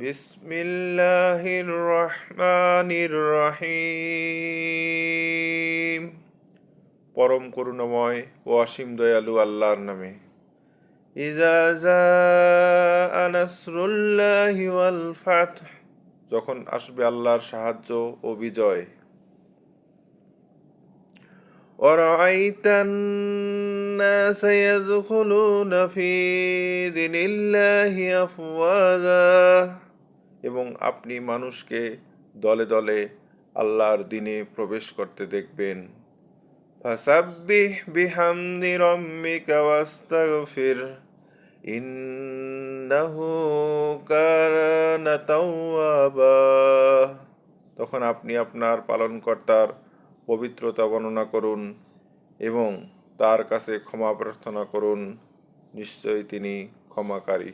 বিসমিল্লাহির রহমানির রহিম। পরম করুণাময় ও অসীম দয়ালু আল্লাহর নামে। ইজা জাআ নাসরুল্লাহি ওয়াল ফাতহ, যখন আসবে আল্লাহর সাহায্য ও বিজয়। ওয়ারাআইতান নাসা ইয়াদখুলুনা ফি দীনিল্লাহি আফওয়াজা, এবং আপনি মানুষকে দলে দলে আল্লাহর দিনে প্রবেশ করতে দেখবেন। ফাসাব্বিহ বিহামদি রাব্বিকা ওয়াস্তাগফির ইন্নাহু কানা তাওয়াবা, তখন আপনি আপনার পালনকর্তার পবিত্রতা বর্ণনা করুন এবং তার কাছে ক্ষমা প্রার্থনা করুন, নিশ্চয়ই তিনি ক্ষমাকারী।